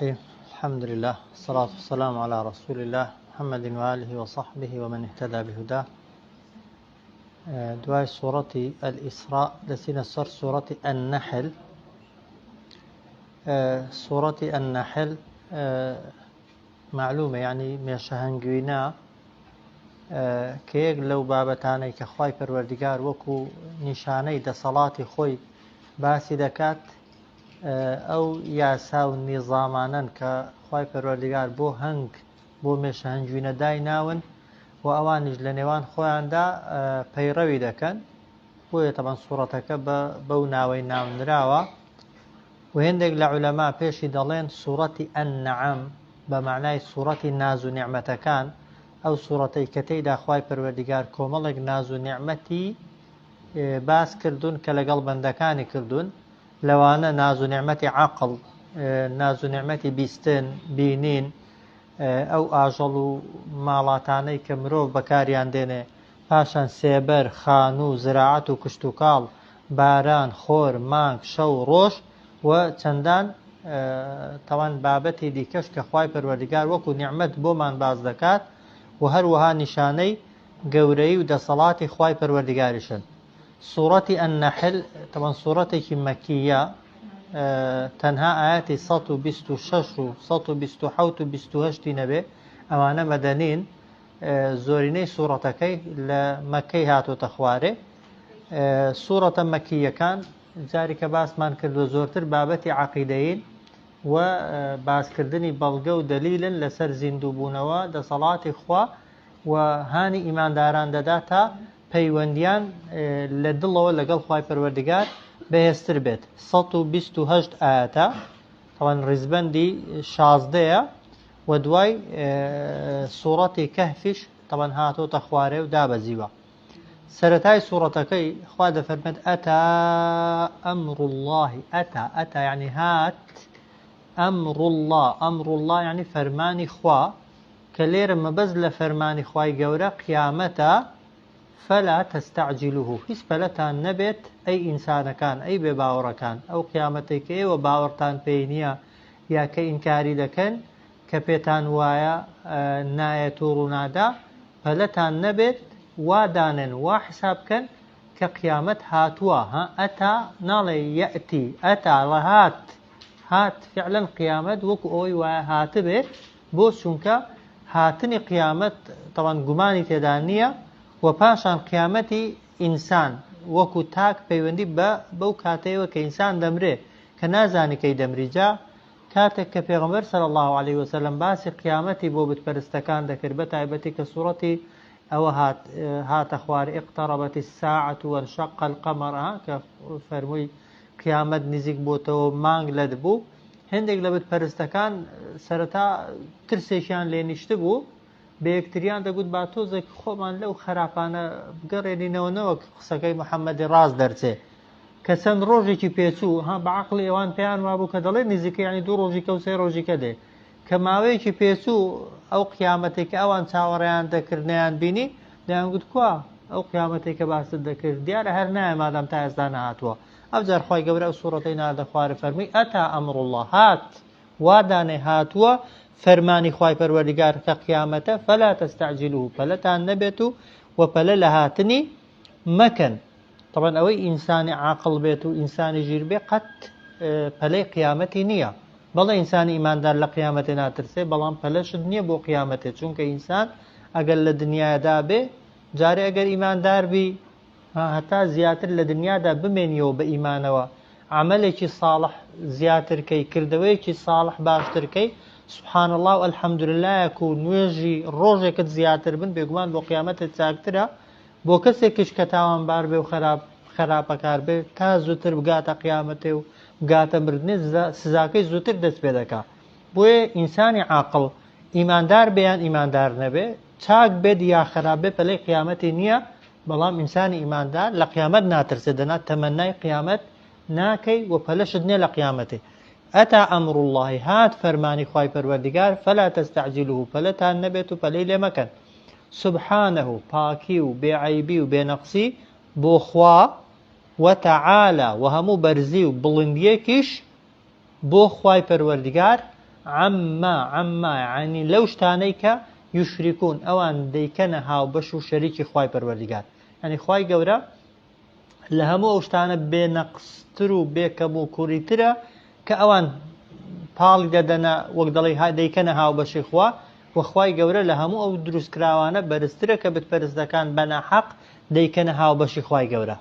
الحمد لله والصلاة والسلام على رسول الله محمد وآله وصحبه ومن اهتدى بهداه. دواي سورة الإسراء لسنا السر سورة النحل. سورة النحل معلومة يعني مشهنجوينا كيك لو بابتاني كخواي پروردگار وكو نشاني دا صلاة خوي باسي دكات ئەو یاسا و نیزامانن کە خوای پەروەردگار بۆ هەنگ بۆ مێشەهەنگووینە دایناون و ئەوانیش لە نێوان خۆیاندا پەیڕەوی دەکەن، بۆیە تەبەن سوورەتەکە بەو ناوەی ناونراوە. و هێندێک لە عولەما پێشی دەڵێن سوورەتی ئەنعەم بە معنای سوورەتی ناز و نیعمەتەکان، ئەو سوورەتەی کە تێیدا خوای پەروەردگار کۆمەڵێک ناز و نیعمەتی باس کردوون کە لەگەڵ بەندەکانی کردوون، لەوانە ناز و نیعمەتی عەقڵ، ناز و نیعمەتی بیستن، بینین، ئەو ئاژەڵ و ماڵاتانەی کە مرۆڤ بەکاریان دێنێ، پاشان سێبەر، خانوو، زراعەت و کشت و کاڵ، باران، خۆر، مانگ، شەو، ڕۆژ و چەندان تەوان بابەتی دیکەش کە خوای پەروەردگار وەکو نیعمەت بۆمان باز دەکات و هەروەها نیشانەی گەورەی و دەسەڵاتی خوای پەروەردگاریشن. سورة النحل طبعا سورة مكية، تنها آياتي 126 و 127 و 28 نبي، أمانا مدنين زوريني سورتكي لمكي هاتو تخواري. سورة مكية كان ذلك باس من كردو زورتر بابتي عقيدين و باس كردني بلغو دليلا لسر زندوبونوا دا صلاة إخوة و هاني إيمان داران داتا پەیوەندیان لە دڵەوە لەگەڵ خوای پەروەردگار بەهێزتر بێت. 128 ئاەتە، تەوان ڕیزبەندی 16ەیە و دوای سوورەتی کەهفیش تەوان هاتۆتە خوارێ و دابەزیوە. سەرەتای سوورەتەکەی خوا دەفەرمێت ئەتا ئەمر الله، ئەتا یعنی هات، ئەمر الله، ئەمر الله یعنی فەرمانی خوا، کە لێرە مەبەز لە فەرمانی خوای گەورە قیامەتە. فلا تستعجلوه، هیچ پەلەتان نەبێت ئەی ئینسانەکان، ئەی بێباوەڕەکان، ئەو قیامەتێک کە ئێوە باوەڕتان پێی نییە یا کە ئینکاری دەکەن کە پێتان وایە نایەت و ڕوونادا، پەلەتان نەبێت وادانن وا حساب بکەن کە قیامەت هاتووە. ئەتا ناڵێ یەئتی، ئەتا هات، هات فعلا قیامەت وەکو ئەوەی وایە هاتبێت، بۆ چونکە هاتنی قیامەت تەوان گومانی تێدا نییە و پاشان قیامەتی ئینسان وەکو تاک پەیوەندی بەو کاتەیەوە کە ئینسان دەمرێ کە نازانی کەی دەمری. جا کاتێک کە پێغەمبەر صلی الله عليه وسلم باسی قیامەتی بۆ بتپەرستەکان دەکرد، بە تایبەتی کە سوورەتی ئەوە هاتە خوارێ اقتربت الساعة وانشق القمر، کە فەرمووی قیامەت نزیک بۆتەوە، مانگ لەت بوو. هەندێک لە بتپەرستەکان سەرەتا ترسێکیان لێ نیشت بوو، بە یەکتریان دەگوت با تۆزێک خۆمان لەو خراپانە بگەڕێنینەوەنەوە قسەکەی محەممەدی ڕاست دەرچێ، کە چەند ڕۆژێکی پێچوو بە عەقڵی ئەوان پێیان وابوو کە دەڵێ نزیکە یعنی 2 ڕۆژی کە و 3 ڕۆژی کە دێ، کە ماوەیەکی پێچوو ئەو قیامەتێک کە ئەوان چاوەڕێیان دەکردنیان بینی، دەیانگوت کووە ئەو قیامەتێک کە باست دەکرد دیارە هەر نایە مادام تا ئێستا نەهاتووە. ئەوجار خوای گەورە ئەو سوورەتەی نادە خوارێ فەرمووی ئەتا ئەمر الله، هات وادانێ هاتووە فەرمانی خوای پەروەردگار کە قیامەتە. فلا تستعجلوه، پەلەتان نەبێت و پەلە لە هاتنی مەکەن. طبعا ئەوەی ئینسانی عاقڵ بێت و ئینسانی ژیر بێ قەت پەلەی قیامەتی نییە. بەڵێ ئینسانی ئیماندار لە قیامەتێ ناترسێ، بەڵام پەلەشت نییە بۆ قیامەتێ، چونکە ئینسان ئەگەر لە دنیادا بێ جارێ ئەگەر ئیماندار بی هەتا زیاتر لە دنیادا بمێنیەوە بە ئیمانەوە، عەمەلێکی ساڵح زیاترکەی، کردەوەیەکی ساڵح باشترکەی، سبحان الله و الحەمدولله و نوێژی ڕۆژێکت زیاتر بن، بێگومان بۆ قیامەتت چاکترە. بۆ کەسێکیش کە تاوانبار بێ و خراپەکار بێ، تا زووتر بگاتە قیامەتێ و بگاتە مردنێ، سزاکەی زووتر دەست پێ دەکا. بۆیە ئینسانی عاقڵ ئیماندار بێیان ئیماندار نەبێ، چاک بێت یا خراپ بێ، پەلەی قیامەتی نییە. بەڵام ئینسانی ئیماندار لە قیامەت ناترسێ، دەنا تەمەنای قیامەت ناکەی و پەلەشت نییە لە قیامەتێ. ئەتا ئەمر الله، هات فەرمانی خوای پەروەردگار. فلا تستعجلوه، پەلەتان نەبێت و پەلەی لێ مەکەن. سبحانه، پاکی و بێعەیبی و بێنەقسی بۆ خوا، وتعالى و هەموو بەرزی و بڵندیەکیش بۆ خوای پەروەردگار عما يعني لو شتانيك يشركون أوان ديكنا هاو بشو شريكي خواي پروردگار يعني خواي گورا لهمو أوشتانا بنقصترو بكمو كوريترا كأوان پاڵی دەدەنە وەک دەڵێ دەیکەنە هاوبەشی خوا وەخوای گەورە لە هەموو ئەو دروست کراوانە بەرزترە کە بتپەرستەکان بەناحەق دەیکەنە هاوبەشی خوای گەورە.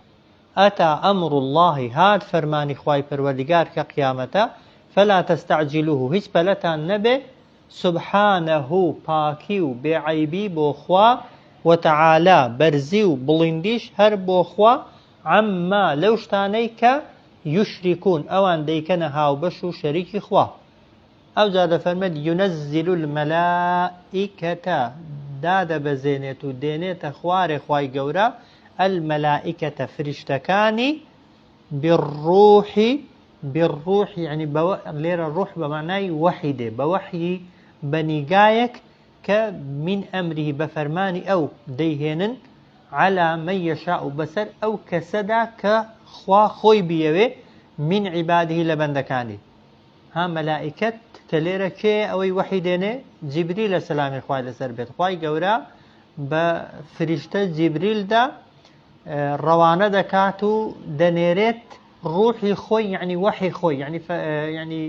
ئەتا ئەمر الله هات فەرمانی خوای پەروەردگار کە قیامەتە فەلا تەستەعجیلوه هیچ پەلەتان نەبێ سبحانه پاکی و بێعەیبی بۆ خوا وتەعالا بەرزی و بڵیندیش هەر بۆ خوا عەمما لەو شتانەی کە یشریکون ئەوان دەیکەنە هاوبەش و شەریکی خوا. ئەو جا دەفەرمێت یونەزیل المەلائیکەتە دادەبەزێنێت و دێنێتە خوارێ خوای گەورە المەلائیکەتە فریشتەکانی بالروحی يعني لێرە ڕوح بە معنای وەحی دێ بە وەحی بەنیگایەک کە من ئەمری بە فەرمانی ئەو دەیهێنن على من يشاء بەسەر ئەو کەسەدا کە خوا خۆی بیەوێ من عیبادهی لە بەندەکانی. ها مەلائیکەت کە لێرە کێ ئەوەی وەحی دێنێ جیبریلە سەلامی خوای لەسەر بێت. خوای گەورە بە فریشتە جیبریلدا ڕەوانە دەکات و دەنێرێت ڕوحی خۆی یعنی وەحی خۆی یعنی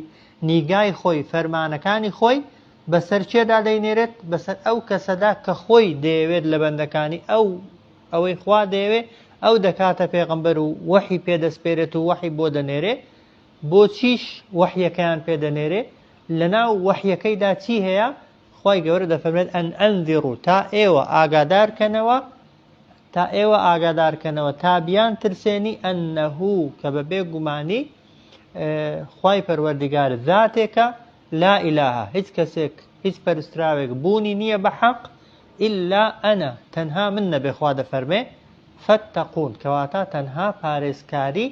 نیگای خۆی فەرمانەکانی خۆی بەسەر چێدا دەینێرێت بەسەر ئەو کەسەدا کە خۆی دەیەوێت لە بەندەکانی ئەوەی خوا دەیەوێ ئەو دەکاتە پێغەمبەر و وەحی پێدەسپێرێت و وەحی بۆ دەنێرێ. بۆچیش وەحیەکەیان پێدەنێرێ لەناو وەحیەکەیدا چی هەیە؟ خوای گەورە دەفەرمێت ئەن ئەنذیڕوا تا ئێوە ئاگادارکەنەوە تا بیان ترسێنی ئەنەهوو کە بەبێ گومانی خوای پەروەردگار ذاتێکە لا ئیلاهە هیچ کەسێک هیچ پەرستراوێک بوونی نییە بە حەق ئیلا ئەنە تەنها من نەبێ خوا دەفەرمێ فەتەقون کەواتە تەنها پارێزکاری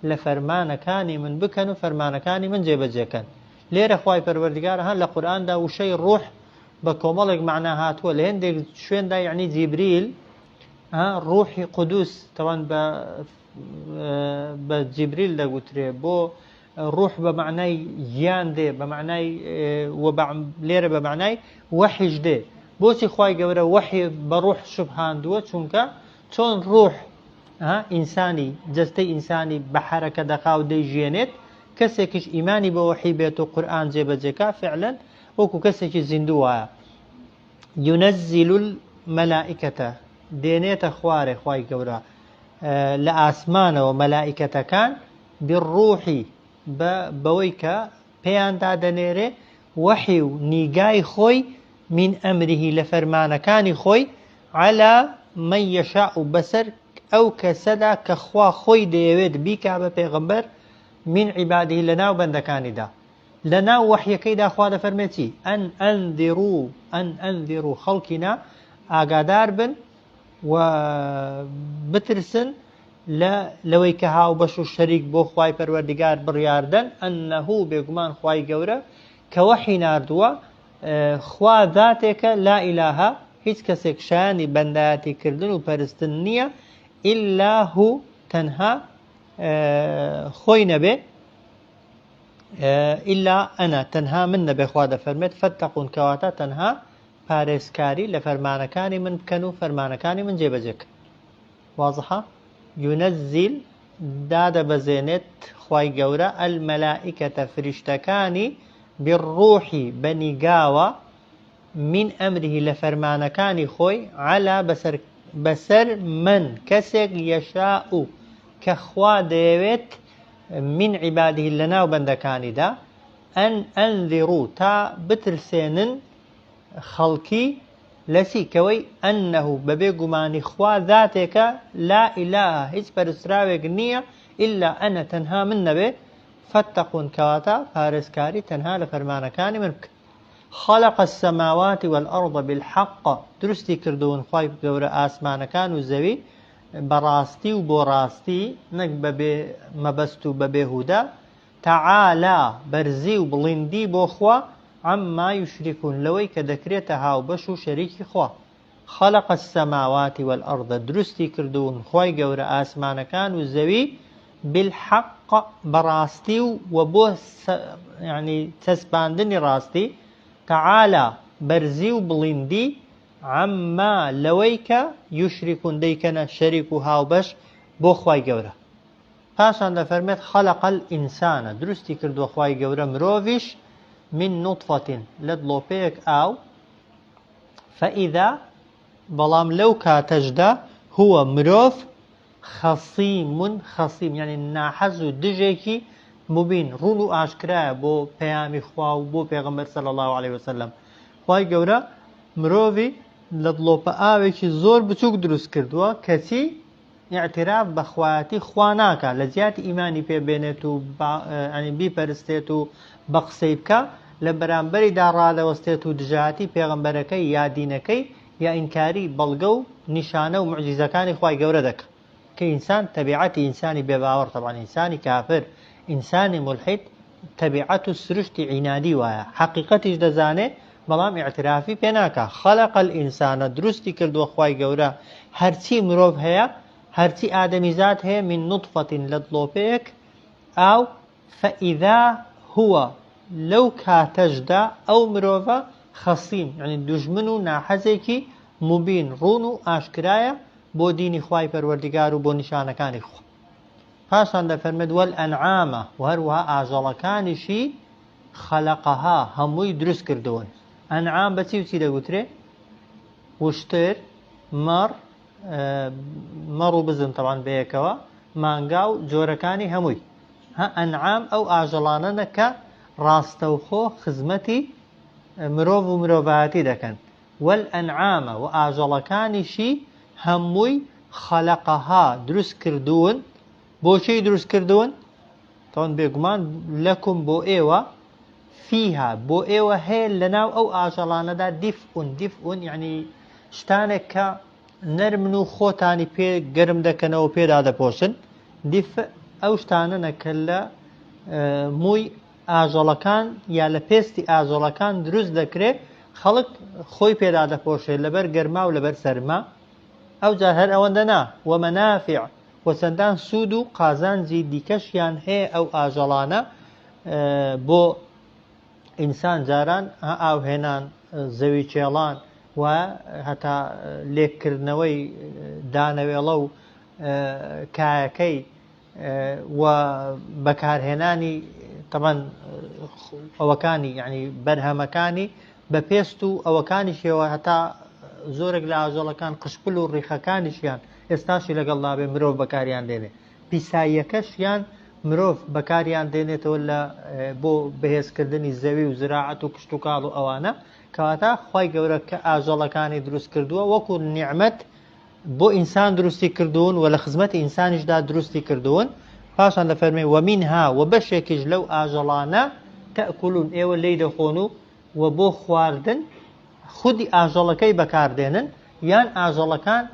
لە فەرمانەکانی من بکەن و فەرمانەکانی من جێبەجێکەن. لێرە خوای پەروەردگار هەن لە قورئاندا وشەی ڕوح بە کۆمەڵێک معنا هاتووە لە هێندێک شوێندا یعنی جیبریل ڕوحی قودوس تەوان بە جیبریل دەگوترێ بۆ ڕوح بە معنای ژیان دێ بە معنای لێرە بە معنای وەحیش دێ. بۆچی خوای گەورە وەحی بە ڕوح شوبهاندووە؟ چونکە چۆن ڕوح ئینسانی جەستەی ئینسانی بە حەرەکە دەقا و دەیژێنێت کەسێکیش ئیمانی بە وەحی بێت و قورئان جێبەجێکا فعلەن وەکو کەسێکی زیندوو وایە. یونەزیل المەلائیکەتە دێنێتە خوارێ خوای گەورە لە ئاسمانەوە مەلائیکەتەکان بالروحی بەوەی کە پێیاندا دەنێرێ وەحی و نیگای خۆی من ئەمریهی لە فەرمانەکانی خۆی على من يشاء بەسەر ئەو کەسەدا کە خوا خۆی دەیەوێت بیکا بە پێغەمبەر من عیبادهی لەناو بەندەکانیدا. لەناو وەحیەکەیدا خوا دەفەرمێت چی؟ ئەن ئەنذیڕوا خەڵکینا ئاگادار بن و بترسن لەوەی کە هاو بەش و شەریک بۆ خوای پەروەردگار بڕیاردەن ئەنەهوو بێگومان خوای گەورە کە وەحی ناردووە خوا ذاتێکە لا ئیلاهە هیچ کەسێک شایانی بەندایەتی کردن و پەرستن نییە ئیلا هو تەنها خۆی نەبێ ئیلا ئەنە تەنها من نەبێ. خوا دەفەرمێت فەتەقون کەواتە تەنها پارێزکاری لە فەرمانەکانی من بکەن و فەرمانەکانی من جێبەجێکە. وازحە؟ یونەزیل دادەبەزێنێت خوای گەورە ئەلمەلائیکەتە فریشتەکانی بالروحی بەنیگاوە من ئەمریهی لە فەرمانەکانی خۆی عەلا بەسەر من کەسێک یەشاء کە خوا دەیەوێت من عیبادهی لەناو بەندەکانیدا ئەن ئەنذیڕوا تا بترسێنن خەڵکی لەسی کەوەی ئەنەهوو بەبێ گومانی خوا ذاتێکە لا ئیلاهە هیچ پەرستراوێک نییە ئیلا ئەنە تەنها من نەبێ فەتەقون کەواتە پارێزکاری تەنها لە فەرمانەکانی من بکە. خەلق السەماوات والأرض بالحق دروستی کردوون خوای گەورە ئاسمانەکان و زەوی بەڕاستی و بۆ ڕاستی نەک بەبێ مەبەست و بەبێ هودا. تەعالا بەرزی و بڵیندی بۆ خوا عما یشریکون لەوەی کە دەکرێتە هاوبەش و شەریکی خوا. خەلق السەماوات والأرض دروستی کردوون خوای گەورە ئاسمانەکان و زەوی بالحق براستي وبو يعني تسباندني راستي تعالى برزي وبلندي عما لويك يشركون ديكنا شريكها وبش بو خواي جورا پاشان دەفەرمێت خەلق الئینسانە دروستی کردووە خوای گەورە مرۆڤیش من نوطفة لە دڵۆپەیەک ئاو فەئیدا بەڵام لەو کاتەشدا هو مرۆڤ خەسیم یعنی ناحەز و دژێکی مبین ڕوون و ئاشکرایە بۆ پەیامی خوا و بۆ پێغەمبەر صلی الله عليه وسلم خوای گەورە مرۆڤی لە دڵۆپە ئاوێکی زۆر بچووک دروست کردووە کەچی اعتراف بەخوایەتی خوا ناکات لە زیاتی ئیمانی پێبێنێت و بیپەرستێت و بە قسەی بکە لە بەرامبەریدا ڕادەوەستێت و دژایەتی پێغەمبەرەکەی یا دینەکەی یا ئینکاری بەڵگە و نیشانە و معجیزەکانی خوای گەورە دەکات کە ئینسان تەبیعەتی ئینسانی بێباوەڕ طبعا ئینسانی کافر ئینسانی ملحید تەبیعەت و سروشتی عینادی وایە حەقیقەتیش دەزانێت بەڵام ئیعترافی پێ ناکات خەلق الئینسانە دروستی کردووە خوای گەورە هەرچی مرۆڤ هەیە هەرچی ئادەمیزاد هەیە من نوطفة لە دڵۆپەیەک ئاو فەئیدا هو لەو کاتەشدا ئەو مرۆڤە خەسیم یعنی دوژمن و ناحەزێکی مبین ڕوون و ئاشکرایە بۆ دینی خوای پەروەردیگار و بۆ نیشانەکانی خوا پاشان دەفەرمێت وەلئەنعامە و هەروەها ئاژەڵەکانیشی خەلەقەها هەمووی دروست کردوون ئەنعام بەچی و چی دەگوترێ وشتر مەڕ و بزن طبعا بەیەکەوە مانگا و جۆرەکانی هەمووی ئەنعام ئەو ئاژەڵانەنە کە ڕاستەوخۆ خزمەتی مرۆڤ و مرۆڤایەتی دەکەن وەلئەنعامە و ئاژەڵەکانیشی هەمووی خەلەقەها دروست کردوون بۆچی دروست کردوون تەوان بێگومان لەکم بۆ ئێوە فیها بۆ ئێوە هەیە لەناو ئەو ئاژەڵانەدا دیفئون یعنی شتانێک کە نەرمن و خۆتانی پێ گەرم دەکەنەوە پێدا دەپۆشن دیف ئەو شتانەنە کە لە مووی ئاژەڵەکان یا لە پێستی ئاژەڵەکان دروست دەکرێت خەڵک خۆی پێدا دەپۆشێت لەبەر گەرما و لەبەر سەرما ئەوجار هەر ئەوەندە نا وەمەنافع و چەندان سوود و قازانجی دیکەشیان هەیە ئەو ئاژەڵانە بۆ ئینسان جاران ئاوهێنان زەوی چێڵان و هەتا لێککردنەوەی دانەوێڵە و کایەکەی و بەکارهێنانی تەمان ئەوەکانی یعنی بەرهەمەکانی بە پێست و ئەوەکانیشەوە هەتا زۆرێک لە ئاژەڵەکان قشپل و ڕیخەکانیشیان ئێستاشی لەگەڵ بێ مرۆڤ بەکاریان دێنێ پیساییەکەشیان مرۆڤ بەکاریان دێنێتەوە لە بۆ بەهێزکردنی زەوی و زراعەت و کشت و کاڵ و ئەوانە کەواتە خوای گەورە کە ئاژەڵەکانی دروست کردووە وەکو نیعمەت بۆ ئینسان دروستی کردوون و لە خزمەتی ئینسانیشدا دروستی کردوون پاشان دەفەرمێ وەمینها و بەشێکیش لەو ئاژەڵانە تەئکولون ئێوە لێی دەخۆن و بۆ خواردن خودی ئاژەڵەکەی بەکاردێنن یان ئاژەڵەکان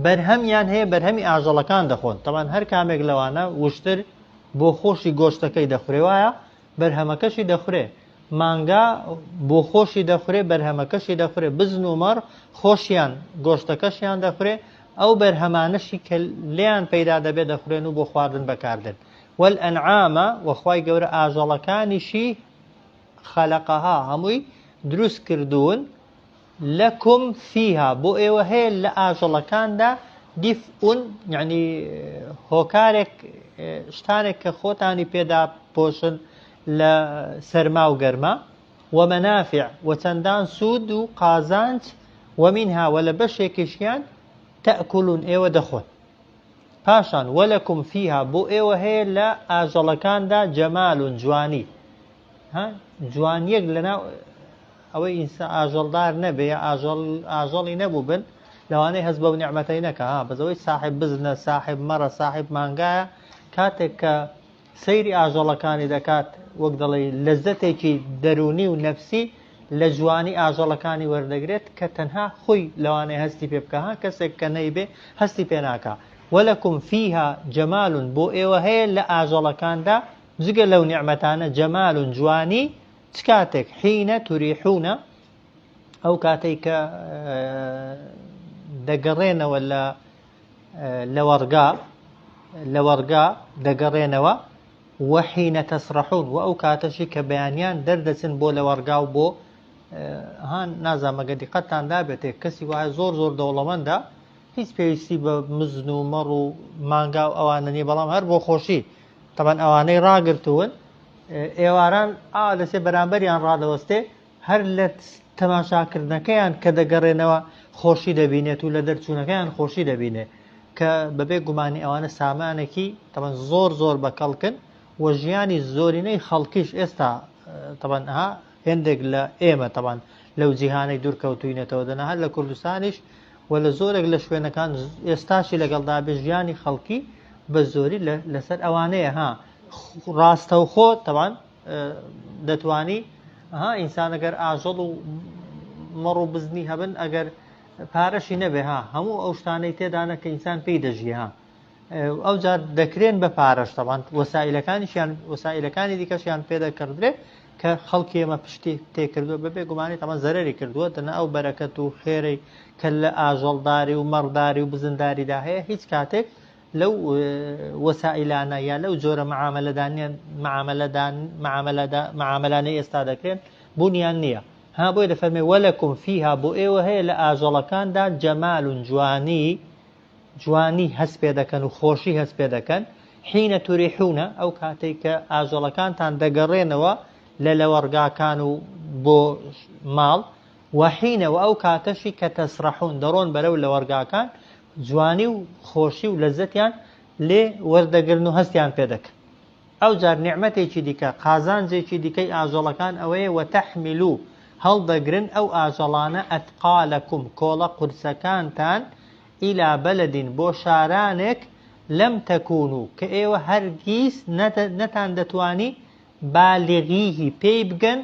بەرهەمیان هەیە بەرهەمی ئاژەڵەکان دەخۆن تەمان هەر کامێک لەوانە وشتر بۆ خۆشی گۆشتەکەی دەخورێ وایە بەرهەمەکەشی دەخورێ مانگا بۆ خۆشی دەخورێ بەرهەمەکەشی دەخورێ بزن و مەڕ خۆشیان گۆشتەکەشیان دەخورێ ئەو بەرهەمانەشی کە لێیان پەیدا دەبێت دەخورێن و بۆ خواردن بەکاردن وەلئەنعامە وەخوای گەورە ئاژەڵەکانیشی خەلەقەها هەمووی دروست کردوون لەکم فیها بۆ ئێوە هەیە لە ئاژەڵەکاندا دیفئون یعنی هۆکارێک شتانێک کە خۆتانی پێدا پۆشن لە سەرما و گەرما وەمەنافع و چەندان سوود و قازانج وەمینها و لە بەشێکیشیان تەئکولون ئێوە دەخۆن پاشان وەلەکم فیها بۆ ئێوە هەیە لە ئاژەڵەکاندا جەمالون جوانی جوانیەک لەناو ئەوەی ئینسان ئاژەڵدار نەبێ ئاژەڵی نەبوو بن لەوانەیە هەست بەو نیعمەتەی نەکە بەزەوەی ساحب بزنە ساحب مەڕە ساحب مانگایە کاتێک کە سەیری ئاژەڵەکانی دەکات وەک دەڵێ لەزەتێکی دەرونی و نەفسی لە جوانی ئاژەڵەکانی وەردەگرێت کە تەنها خۆی لەوانەیە هەستی پێ بکە کەسێک کە نەیبێ هەستی پێ ناکە وەلەکم فیها جەمالون بۆ ئێوە هەیە لە ئاژەڵەکاندا جگە لەو نیعمەتانە جەمالون جوانی چ کاتێک حینە توریحونە ئەو کاتێک کە دەگەڕێنەوە لە وەرگا لورقا دقرينوا وحين تسرحون وأو كاتشي كبيانيان دردسن بو لورقا وبو هان نازم قدي قطان دابته كسي وهاي زور دولمان دا هیچ پێویستی بە مزن و مەڕ و مانگا و ئەوانەنی بەڵام هەر بۆ خۆشی تەبەن ئەوانەی ڕاگرتوون ئێواران لەسێ بەرامبەریان ڕادەوەستێ هەر لە تەماشاکردنەکەیان کە دەگەڕێنەوە خۆشی دەبینێت و لە دەرچوونەکەیان خۆشی دەبینێت کە بەبێ گومانی ئەوانە سامانێکی تەبەن زۆر بەکەڵکن و ژیانی زۆرینەی خەڵکیش ئێستا تەبەن هێندێک لە ئێمە تەبەن لەو جیهانەی دوورکەوتوینێتەوە دەنا هەر لە کوردستانیش و لە زۆرێک لە شوێنەکان ئێستاشی لەگەڵدا بێ ژیانی خەڵکی بە زۆری لەسەر ئەوانەیە ڕاستەوخۆ تەبەن دەتوانی ئینسان ئەگەر ئاژەڵ و مەڕ و بزنی هەبن ئەگەر پارەشی نەبێ هەموو ئەو شتانەی تێدانە کە ئینسان پێی دەژی ئەو جار دەکرێن بە پارەش تەبەن وەسائلەکانی دیکەشیان پێدەکردرێت کە خەڵکی ئێمە پشتی تێکردووە بەبێ گومانی تەمەن زەرەری کردووە دەنا ئەو بەرەکەت و خێرەی کە لە ئاژەڵداری و مەڕداری و بزنداریدا هەیە هیچ کاتێک لەو وەسائلانە یا لەو جۆرە معاملانەی ئێستا دەکرێن بوونیان نییە بۆی دەفەرمێ وەلەکم فیها بۆ ئێوە هەیە لە ئاژەڵەکاندا جەمال و جوانی هەست پێ دەکەن و خۆشی هەست پێ دەکەن حینە توریحونە ئەو کاتێک کە ئاژەڵەکانتان دەگەڕێنەوە لە لەوەرگاکان و بۆ ماڵ وحینە و ئەو کاتەشی کە تەسرەحون دەڕۆن بەرەو لەوەرگاکان جوانی و خۆشی و لەزەتیان لێ وەردەگرن و هەستیان پێ دەکەن ئەو جار نیعمەتێکی دیکە قازانجێکی دیکەی ئاژەڵەکان ئەوەیە وەتەحمیلو هەڵدەگرن ئەو ئاژەڵانە ئەتقالەکم کۆڵە قورسەکانتان ئیلا بەلەدین بۆ شارانێک لەم تەکونو کە ئێوە هەرگیز نەتان دەتوانی بالغیهی پێی بگەن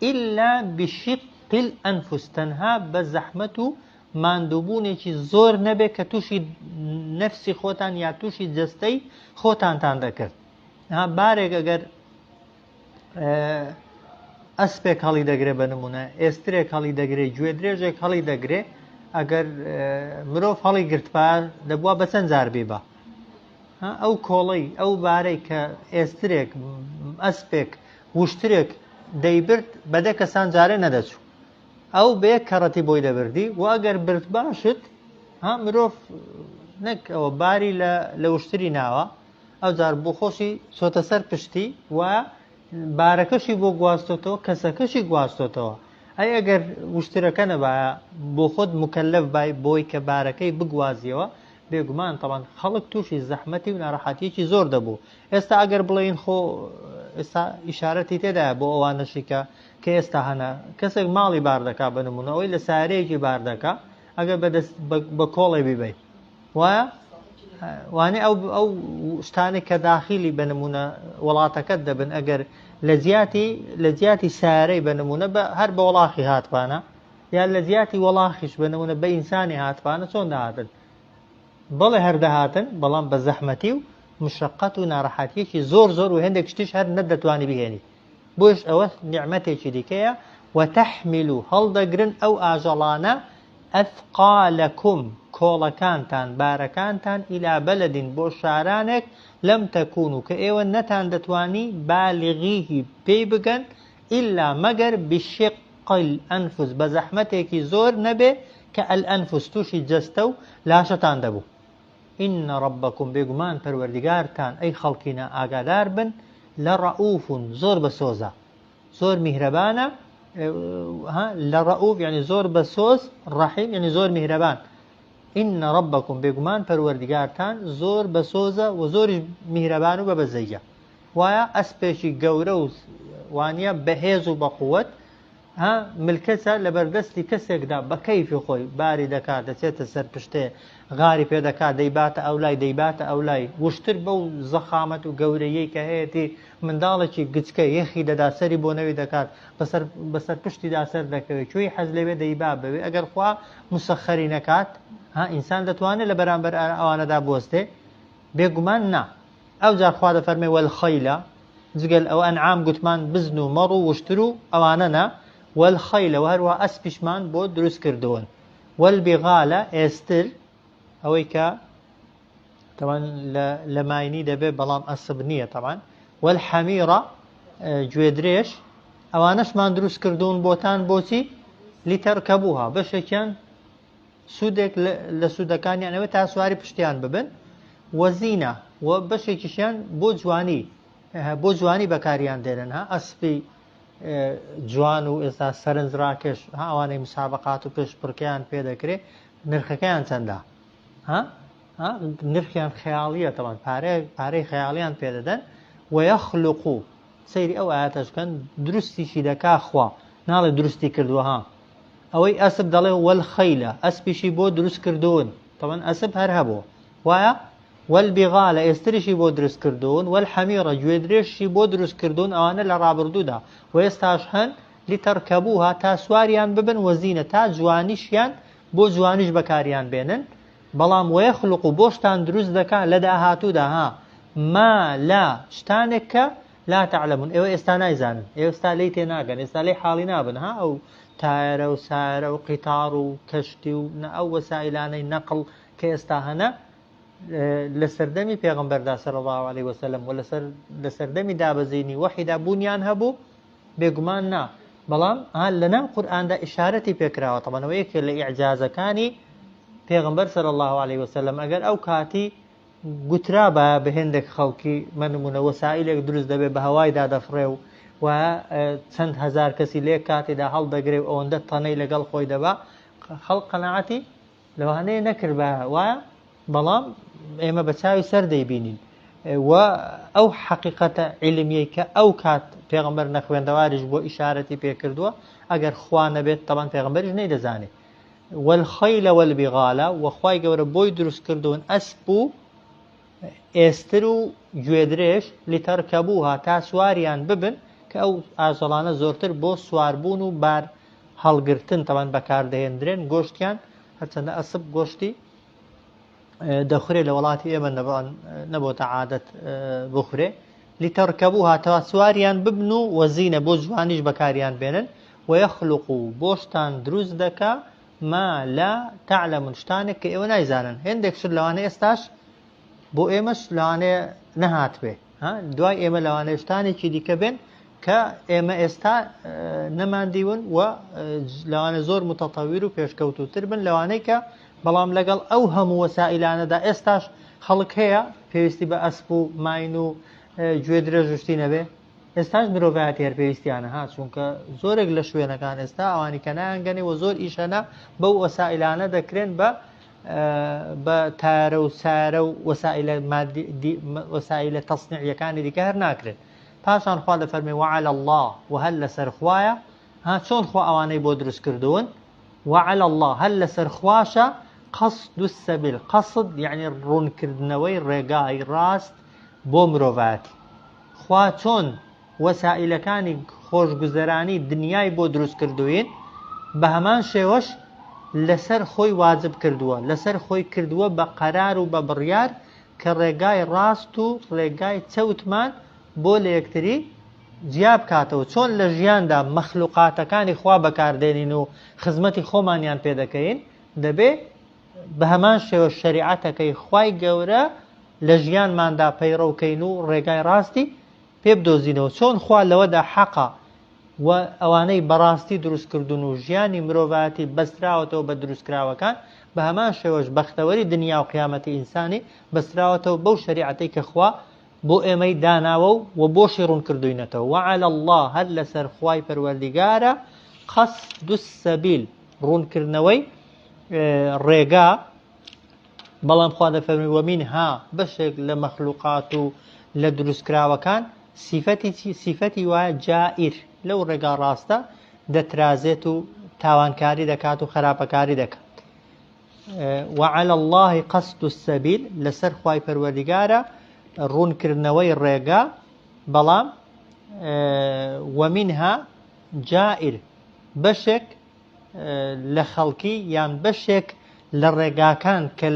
ئیلا بشق الأنفس تەنها بە زەحمەت و ماندووبوونێکی زۆر نەبێت کە تووشی نەفسی خۆتان یا تووشی جەستەی خۆتانتان دەکرد بارێک ئەگەر ئەسپێک هەڵی دەگرێ بە نمونە ئێسترێک هەڵی دەگرێ گوێ درێژێک هەڵی دەگرێ ئەگەر مرۆڤ هەڵی گرتپار دەبووە بە چەند جار بێبە ئەو کۆڵەی ئەو بارەی کە ئێسترێک ئەسپێک وشترێک دەیبرد بەدە کەسان جارێ نەدەچوو ئەو بێ کەڕەتی بۆی دەبردی و ئەگەر برد باشت مرۆڤ نەک ئەوە باری لە وشتری ناوە ئەو جار بۆ خۆشی چۆتە سەر پشتی و بارەکەشی بۆ گواستۆتەوە کەسەکەشی گواستۆتەوە ئەی ئەگەر وشترەکە نەبایە بۆ خۆت مکەلەف بای بۆی کە بارەکەی بگوازیەوە بێگومان تەبەن خەڵک تووشی زەحمەتی و ناڕەحەتیەکی زۆر دەبوو ئێستا ئەگەر بڵێن خۆ ئێستا ئیشارەتی تێدایە بۆ ئەوانەشی کە ئێستا هەنا کەسێک ماڵی بار دەکا بە نمونە ئەوەی لە سارەیەکی بار دەکا ئەگەر بە کۆڵی بیبێ وایە وانێ ئەو شتانی کە داخلی بە نمونە وڵاتەکەت دەبن ئەگەر لە زیاتی سارەی بە نمونە هەر بە وڵاخی هاتپانە یا لە زیاتی وڵاخیش بە نمونە بە ئینسانی هاتپانە چۆن دەهاتن بەڵێ هەردەهاتن بەڵام بە زەحمەتی و مشقەت و ناڕەحەتیەکی زۆر و هەندێک شتیش هەر نەدەتوانی بهێنی بۆش ئەوە نیعمەتێکی دیکەیە وتەحمیلو هەڵدەگرن ئەو ئاژەڵانە ئەثقالەکم کۆڵەکانتان بارەکانتان ئیلا بەلەدین بۆ شارانێک لەم تەکونو کە ئێوە نەتان دەتوانی بالغیهی پێی بگەن ئیلا مەگەر بشق الأنفس بە زەحمەتێکی زۆر نەبێ کە الأنفس تووشی جەستە و لاشەتان دەبوو إن ربكم بێگومان پەروەردیگارتان ئەی خەڵکینە ئاگادار بن لە ڕەئوفون زۆر بەسۆزە زۆر میهرەبانە لە ڕەئوف یعنی زۆر بەسۆز ڕەحیم یعنی زۆر میهرەبان إن ربكم بێگومان پەروەردیگارتان زۆر بەسۆزە و زۆریش میهرەبان و بەبەزەیە وایە ئەسپێکی گەورە و وانە بەهێز و بەقووەت ملکەچە لە بەردەستی کەسێکدا بە کەیفی خۆی باری دەکات دەچێتە سەر پشتێ غاری پێ دەکات دەیباتە ئەولای وشتر بەو زەخامەت و گەورەیەی کە هەیەی منداڵێکی گچکە یەخی دەدا سەری بۆ نەوی دەکات بەسەر پشتیدا سەر دەکەوێت کوێی حەز لەوێ دەیبا بەوێ ئەگەر خوا مسەخەری نەکات ئینسان دەتوانێت لە بەرامبەر ئەوانەدا بوەستێ بێگومان نا ئەو جار خوا دەفەرمێ وەلخەیلە جگەل ئەو ئەنعام گوتمان بزن و مەڕ و وشتر و ئەوانە نا والخەیلە و هەروە ئەسپیشمان بۆ دروست کردوون والبیغالە ئێستر ئەوەی کە طبعا لمايني دبي بلام أسب نية طبعا. والحميرة جويدريش أوانش ما دروس كردون بوتان بوتي لتركبوها باش كان سودك لسودكان يعني تا سواري پشتیان ببن وزينة وباش كشان بو جواني بكاريان ديرن ها أسبي جوان و ئێستا سەرنج ڕاکێش ئەوانەی مسابقات و پێش پڕکیان پێ دەکرێت نرخەکەیان چەندە نرخیان خەیاڵیە تەوان پارەی خەیاڵیان پێدەدەن وەیەخلوق و سەیری ئەو ئاەتەش بکەن دروستیشی دەکا خوا ناڵێ دروستی کردووە ها ئەوەی ئەسب دەڵێ وەلخەیلە ئەسپیشی بۆ دروست کردوون تەوان ئەسب هەر هەبوو وایە والبغالە ئێستریشی بۆ دروست کردوون والحەمیڕە گوێدرێشی بۆ دروست کردوون ئەوانە لە ڕابردوودا و ئێستاش هەن لتەرکەبووها تا سواریان ببن وەزینە تا جوانیشیان بۆ جوانیش بەکاریان بێنن بەڵام وەیەخلوق و بۆشتان دروست دەکات لە داهاتوودا ها ما لا شتانێک کە لا تعلمون ئێوە ئێستا نایزانن ئێستا لی تێناگەن ئێستا لی حاڵی نابن ها ئەو تایرە و سارە و قیتار و کەشتی و ئەو وەسائلانەی نەقڵ کە ئێستا هەنە لە سەردەمی پێغەمبەردا صلی الله عليه وسلم و لە سەردەمی دابەزینی وحیدا بوونیان هەبوو بێگومان نا بەڵام لەناو قورئاندا ئیشارەتی پێکراوە تەمەنەوە یەکێک لە ئیعجازەکانی پێغەمبەر صلی الله عليه وسلم ئەگەر ئەو کاتی گوترا بە هێندێک خەڵکی منمونە وەسائلێک دروست دەبێت بە هەوایدا دەفڕێ و چەند هەزار کەسی لێ کاتێدا هەڵدەگرێ و ئەوەندە تەنەی لەگەڵ خۆی دەبا خەڵق قەناعەتی لەوانەیە نەکرد بە وایە بەڵام ئێمە بە چاوی سەر دەیبینین و ئەو حەقیقەتە عیلمیەی کە ئەو کات پێغەمبەر نەخوێندەواریش بۆ ئیشارەتی پێکردووە ئەگەر خوا نەبێت تەمان پێغەمبەریش نەیدەزانێت والخەیلە والبیغالە وەخوای گەورە بۆی دروست کردوون ئەسپ و ئێستر و گوێدرێش لتەرکەبووها تا سواریان ببن کە ئەو ئاژەڵانە زۆرتر بۆ سواربوون و بار هەڵگرتن تەمان بەکاردەهێنرێن گۆشتیان هەرچەندە ئەسپ گۆشتی دەخورێ لە وڵاتی ئێمە نەبۆتە عادەت بخورێ لتەرکەبووها تا سواریان ببن و وەزینە بۆ جوانیش بەکاریان بێنن وەیەخلوق و بۆشتان دروست دەکا ما لا تعلمون شتانێک کە ئێوە نایزانن هێندێک شت لەوانەیە ئێستاش بۆ ئێمەش لەوانەیە نەهات بێ دوای ئێمە لەوانەیە شتانێکی دیکە بێن کە ئێمە ئێستا نەماندیون و لەوانە زۆر متەتەویر و پێشکەوتوتر بن لەوانەیە کە بەڵام لەگەڵ ئەو هەموو وەسائلانەدا ئێستاش خەڵک هەیە پێویستی بە ئەسپ و ماین و گوێ درێژشتی نەبێ ئێستاش مرۆڤایەتی هەر پێویستیانە ها چونکە زۆرێک لە شوێنەکان ئێستا ئەوانی کە نایانگەنێ و زۆر ئیشەنە بەو وەسائلانە دەکرێن بە تارە و سارە و وەسائلە تەصنیعیەکانی دیکە هەر ناکرێت پاشان خوا دەفەرمێ وعلى الله و هەر لەسەر خوایە چۆن خوا ئەوانەی بۆ دروست کردوون وعلى الله هەر لەسەر خواشە قەصد السەبیل قەصد یعنی ڕوونکردنەوەی ڕێگای ڕاست بۆ مرۆڤایەتی خوا چۆن وەسائلەکانی خۆشگوزەرانی دنیای بۆ دروست کردوین بە هەمان شێوەش لەسەر خۆی واجب کردووە لەسەر خۆی کردووە بە قەرار و بە بڕیار کە ڕێگای ڕاست و ڕێگای چەوتمان بۆ لە یەکتری جیاب کاتەوە چۆن لە ژیاندا مەخلوقاتەکانی خوا بەکاردێنین و خزمەتی خۆمانیان پێدەکەین دەبێ بە هەمان شێوە شەریعەتەکەی خوای گەورە لە ژیانماندا پەیڕەوکەین و ڕێگای ڕاستی پێ بدۆزینەوە چۆن خوا لەوەدا حەقا و ئەوانەی بەڕاستی دروستکردون و ژیانی مرۆڤایەتی بەستراوەتەوە بە دروستکراوەکان بە هەمان شێوەش بەختەوەری دنیا و قیامەتی ئینسانی بەستراوەتەوە بەو شەریعەتەی کە خوا بۆ ئێمەی داناوە و بۆشی ڕوون کردوینەتەوە وعلى الله هەر لەسەر خوای پەروەردیگارە قەصد السەبیل ڕوونکردنەوەی ڕێگا بەڵام خوا دەفەرمێ وەمینها بەشێک لە مەخلوقات و لە دروستکراوەکان سیفەتی وایە جائیر لەو ڕێگا ڕاستە دەترازێت و تاوانکاری دەکات و خراپەکاری دەکات وعلى الله قەصد السەبیل لەسەر خوای پەروەردیگارە ڕوونکردنەوەی ڕێگا بەڵام وەمینها جائیر بەشێک لە خەڵکی یان بەشێک لە ڕێگاکان کە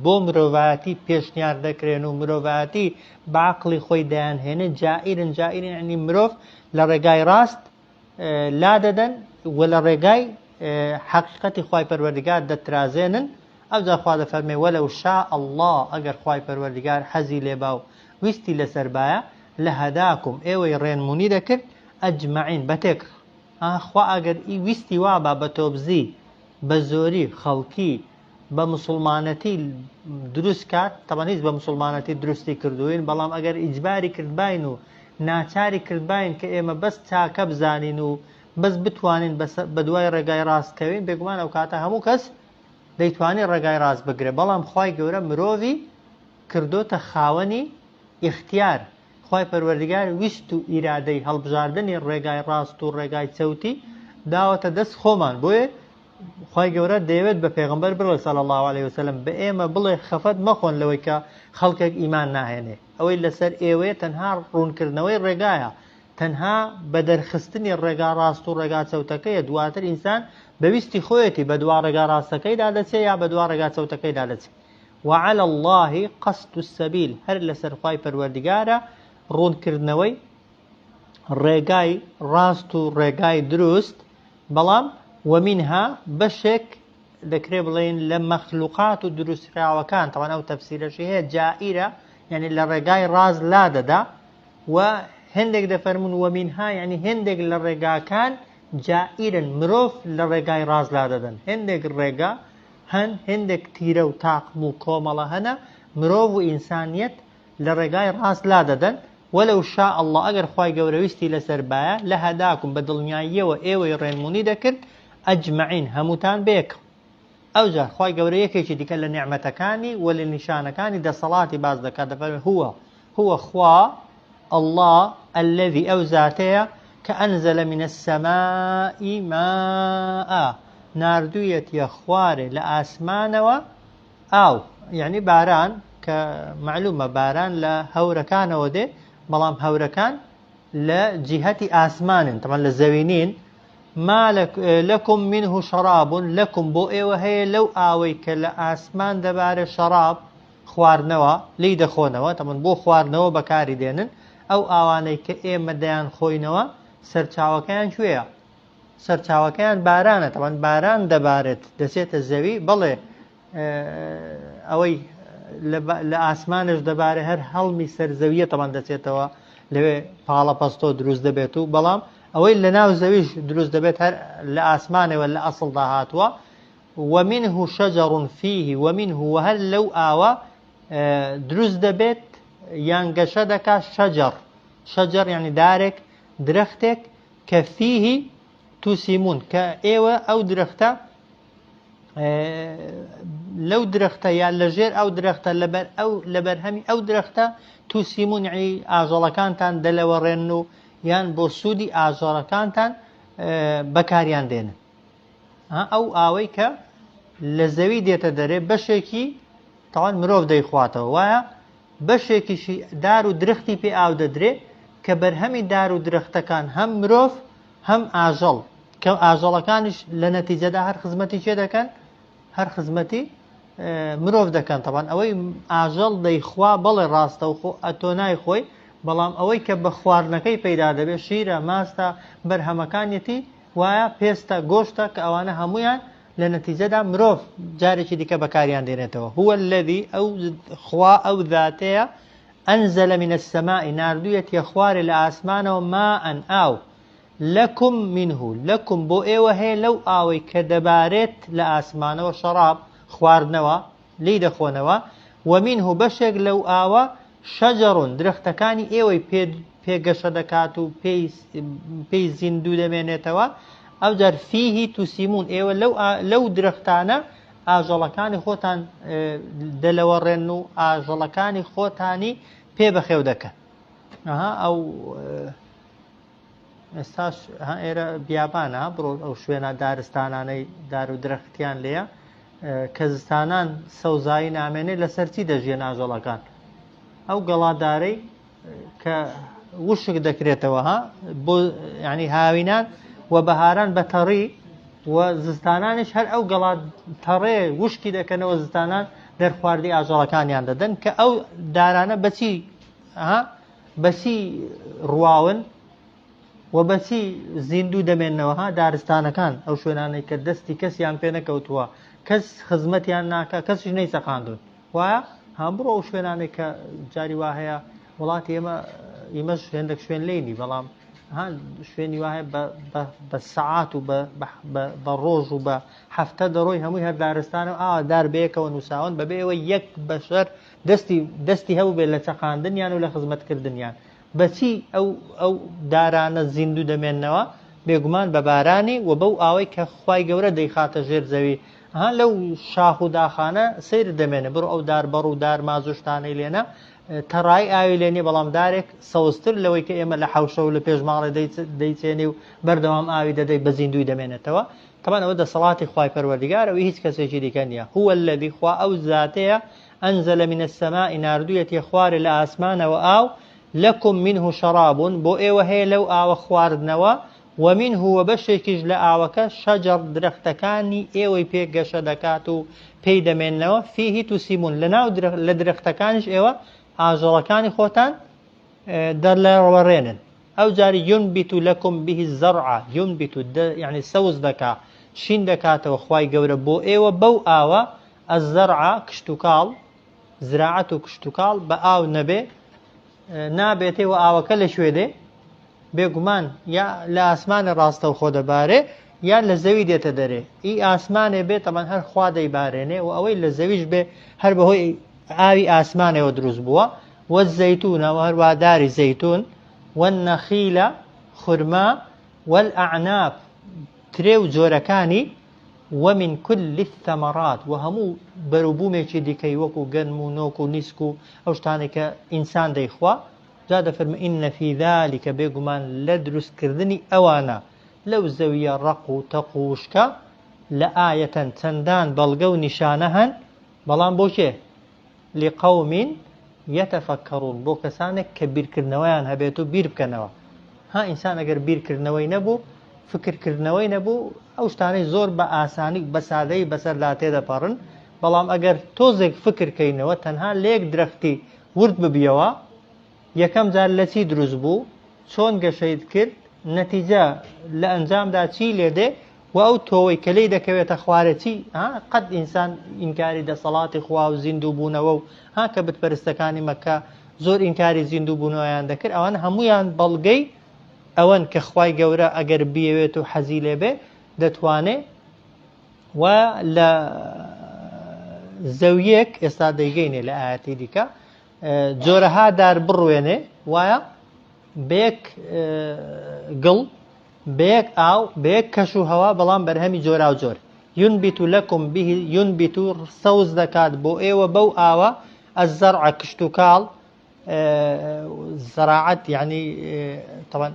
بۆ مرۆڤایەتی پێشنیار دەکرێن و مرۆڤایەتی بە عەقڵی خۆی دەیانهێنێ جائیرن یعنی مرۆڤ لە ڕێگای ڕاست لا دەدەن و لە ڕێگای حەقیقەتی خوای پەروەردیگار دەترازێنن ئەو جا خوا دەفەرمێ وەلەو شاء الله ئەگەر خوای پەروەردگار حەزی لێبا و ویستی لەسەربایە لەهەداکم ئێوەی ڕێنمونی دەکرد ئەجمعین بەتێک خوا ئەگەر ویستی وابا بە تۆبزی بە زۆری خەڵکی بە مسلمانەتی دروست کات تەبەن هیچ بە مسلمانەتی دروستی کردوین بەڵام ئەگەر ئیجباری کردباین و ناچاری کردباین کە ئێمە بەس چاکە بزانین و بەس بتوانین بە دوای ڕێگای ڕاستکەوین بێگومان ئەو کاتە هەموو کەس دەیتوانێت ڕێگای ڕاست بگرێت بەڵام خوای گەورە مرۆڤی کردۆتە خاوەنی ئیختیار خوای پەروەردگار ویست و ئیرادەی هەڵبژاردنی ڕێگای ڕاست و ڕێگای چەوتی داوەتە دەست خۆمان بۆیە خوای گەورە دەیەوێت بە پێغەمبەر بڵێ صلی الله عليه وسلم بە ئێمە بڵێ خەفەت مەخۆن لەوەی کە خەڵکێک ئیمان ناهێنێ ئەوەی لەسەر ئێوەیە تەنها ڕوونکردنەوەی ڕێگایە تەنها بە دەرخستنی ڕێگا ڕاست و ڕێگا چەوتەکەیە دواتر ئینسان بەویستی خۆیەتی بە دوا ڕێگا ڕاستەکەیدا دەچێت یا بە دوا ڕێگا چەوتەکەیدا دەچێت وعلى الله قصد السبيل هەر لەسەر خوای پەروەردگارە ڕوونکردنەوەی ڕێگای ڕاست و ڕێگای دروست بەڵام ومنها بەشێک دەکرێت بڵێن لە مەخلوقات و دروستکراوەکان تەوان ئەو تەفسیرەشی هەیە جائیرە یعنی لە ڕێگای ڕاز لا دەدا و هەندێک دەفەرمون ومنها یعنی هەندێک لە ڕێگاکان جائیرن مرۆڤ لە ڕێگای ڕاز لا دەدەن هەندێک ڕێگا هەندێک تیرە و تاقم و کۆمەڵە هەنە مرۆڤ و ئینسانیەت لە ڕێگای ڕاست لا دەدەن وەلەو شاء الله ئەگەر خوای گەورەویستی لەسەربایە لە هەداکم بە دڵنیاییەوە ئێوەی ڕێنمونی دەکرد ئەجمعین هەمووتان بێک ئەوجا خوای گەورە یەکێکی دیکە لە نیعمەتەکانی و لە نیشانەکانی دەسەڵاتی باز دەکات دەفەرمێ هو خوا الله الذي ئەو زاتەیە کە ئەنزەل من السەماء ماء ناردوویەتیە خوارێ لە ئاسمانەوە ئاو یعنی باران کە معلومە باران لە هەورەکانەوە دێ بەڵام هەورەکان لە جیهەتی ئاسمانن تەمان لە زەوینین ما لەکم منه شەراب لەکم بۆ ئێوە هەیە لەو ئاوەی کە لە ئاسمان دەبارێ شەراب خواردنەوە لی دەخۆنەوە تەمان بۆ خواردنەوە بەکاری دێنن ئەو ئاوانەی کە ئێمە دەیان خۆینەوە سەرچاوەکەیان کوێیە سەرچاوەکەیان بارانە تەمان باران دەبارێت دەچێتە زەوی بەڵێ ئەوەی لە ئاسمانش دەبارێت هەر هەڵمی سەرزەویە تەمان دەچێتەوە لەوێ پاڵە پەستۆ دروست دەبێت و بەڵام ئەوەی لە ناو زەویش دروست دەبێت هەر لە ئاسمانەوە لە ئەسڵدا هاتووە ومنه شجر فيه ومنه وهل لەو ئاوە دروست دەبێت یان گەشە دەکات شەجەر یعنی دارێک درەختێک کە فيه توسیمون کە ئێوە ئەو درەختە لەو درەختە یان لەژێر ئەو درەختە لەبەر هەمی ئەو درەختە توسیمون یعنی ئاژەڵەکانتان دەلەوەڕێن و یان بۆ سوودی ئاژەڵەکانتان بەکاریان دێنن ئەو ئاوەی کە لە زەوی دێتە دەرێ بەشێکی تاوان مرۆڤ دەیخواتەوە وایە بەشێکیشی دار و درەختی پێ ئاو دەدرێ کە بەرهەمی دار و درەختەکان هەم مرۆڤ هەم ئاژەڵ کە ئاژەڵەکانیش لە نەتیجەدا هەر خزمەتی چێ دەکەن هەر خزمەتی مرۆڤ دەکەن تەوان ئەوەی ئاژەڵ دەیخوا بەڵێ ڕاستە و ئەتۆ نایخۆی بەڵام ئەوەی کە بە خواردنەکەی پەیدا دەبێت شیرە ماستە بەرهەمەکانیەتی وایە پێستە گۆشتە کە ئەوانە هەمویان لە نەتیجەدا مرۆڤ جارێکی دیکە بەکاریان دێنێتەوە هو الذي ئەو خوا ئەو ذاتەیە ئەنزەل من السەماء ناردوویەتیە خوارێ لە ئاسمانەوە ماء ئاو لەکم منه لەکم بۆ ئێوە هەیە لەو ئاوەی کە دەبارێت لە ئاسمانەوە شەراب خواردنەوە لی دەخۆنەوە ومنه بەشێک لەو ئاوە شەجەڕون درەختەکانی ئێوەی پێگەشە دەکات و پێی زیندوو دەمێنێتەوە ئەو جار فیهی توسیمون ئێوە لەو درەختانە ئاژەڵەکانی خۆتان دەلەوەڕێن و ئاژەڵەکانی خۆتانی پێ بەخێو دەکەن ئەو ئێستاش ئێرە بیابانە بڕۆ ئەو شوێنە دارستانانەی دار و درەختیان لێیە کە زستانان سەوزایی نامێنێ لەسەرچی دەژێن ئاژەڵەکان ئەو گەڵادارەی کە وشک دەکرێتەوە بۆ ینی هاوینان و بەهاران بە تەڕی و زستانانش هەر ئەو گەڵا تەڕێ وشکی دەکەنەوە زستانان دەرخواردی ئاژەڵەکانیان دەدەن کە ئەو دارانە بەچی ڕواون و بەچی زیندوو دەمێننەوەها دارستانەکان ئەو شوێنانەی کە دەستی کەسیان پێ نەکەوتووە کەس خزمەتیان ناکە کەسیش نەیسەقاندون وایە هەم بڕۆ ئەو شوێنانێک کە جاری وا هەیە وڵاتی ئێمەش هێندێک شوێن لێنی بەڵام شوێنی وایە بە سەعات و بە ڕۆژ و بە هەفتە دەڕۆی هەمووی هەر دارستانە دار بەیەکەوە نووساون بەبێ ئەوە یەک بەشەر دەستی هەبوو بێت لە چەقاندنیان و لە خزمەتکردنیان بەچی ئەو دارانە زیندوو دەمێننەوە بێگومان بە بارانی و بەو ئاوەی کە خوای گەورە دەیخاتە ژێر زەوی لەو شاخ و داخانە سیر دەمێنێ بڕۆ ئەو دار بەڕ و دار مازوشتانەی لێنە تەڕای ئاوی لێنێ بەڵام دارێک سەوزتر لەوەی کە ئێمە لە حەوشە و لە پێشماڵێ دەیچێنێ و بەردەوام ئاوی دەدەی بە زیندوی دەمێنێتەوە طبعا ئەوە دەسەڵاتی خوای پەروەردیگارەوە هیچ کەسێکی دیکە نییە هو الذی خوا ئەو زاتەیە ئەنزل من السماء ناردوویەتی خوارێ لە ئاسمانەوە ئاو لەکم منه شراب بۆ ئێوە هەیە لەو ئاوە خواردنەوە ومنه وبشێکیش لە ئاوەکە شەجەر درەختەکانی ئێوەی پێگەشە دەکات و پێی دەمێننەوە فیه توسیمون لەناو لە درەختەکانیش ئێوە ئاژەڵەکانی خۆتان دەرڵێڕێنن ئەو جاری ينبت لكم به الزرع ينبت يعني سەوز دەکا شین دەکاتەوە خوای گەورە بۆ ئێوە بەو ئاوە الزرع کشتتوکاڵ زراعەت و کشتتوکاڵ بە ئاو نەبێ نابێتەوە ئاوەکە لە شوێدێ بێگومان یا لە ئاسمانە ڕاستە و خۆ دەبارێ یا لە زەوی دێتە دەرێ ئی ئاسمانێ بێت تەمان هەر خوا دەیبارێنێ و ئەوەی لە زەویش بێ هەر بەهۆی ئاوی ئاسمانەوە دروست بووە والزەیتونە و هەرواداری زەیتون والنەخیل خورما والأعناب ترێ و جۆرەکانی ومن كل الثمرات وهمو بروبومێکی دیکەی وەکو گەنم و نۆک و نیسک و ئەو شتانێک کە ئینسان دەیخوا جا دەفەرمێ ئین فی ذلك بێگومان لە دروستکردنی ئەوانە لەو زەویە ڕق و تەق و وشکە لە ئایەتەن چەندان بەڵگە و نیشانە هەن بەڵام بۆ کێ لقوم يتفكرون بۆ کەسانێک کە بیرکردنەوەیان هەبێت و بیر بکەنەوە ئینسان ئەگەر بیرکردنەوەی نەبوو فکرکردنەوەی نەبوو ئەو شتانەی زۆر بە ئاسانی بە سادەی بەسەردا تێدەپەڕن بەڵام ئەگەر تۆزێک فکرکەینەوە تەنها لێک درەختی ورد ببیەوە یەکەم جار لە چی دروست بوو چۆن گەشەیت کرد نەتیجە لە ئەنجامدا چی لێدێ و ئەو تۆوەی کە لێی دەکەوێتە خوارە چی قەت ئینسان ئینکاری دەسەڵاتی خوا و زیندوو بوونەوە و کە بتپەرستەکانی مەکە زۆر ئینکاری زیندوو بوونەوەیان دەکرد ئەوان هەمویان بەڵگەی ئەوەن کە خوای گەورە ئەگەر بیەوێت و حەزی لێبێ دەتوانێت و لە زەویەک ئێستا دەیگەینێ لە ئاەتی دیکە جۆرەها دار بڕوێنێ وایە بەیەک گڵ بەیەک ئاو بەیەک کەش و هەوا بەڵام بەرهەمی جۆرا و جۆر ينبت لكم به ينبت سەوز دەکات بۆ ئێوە بەو ئاوە الزرع کشتتوکاڵ زراعت يعني طبعا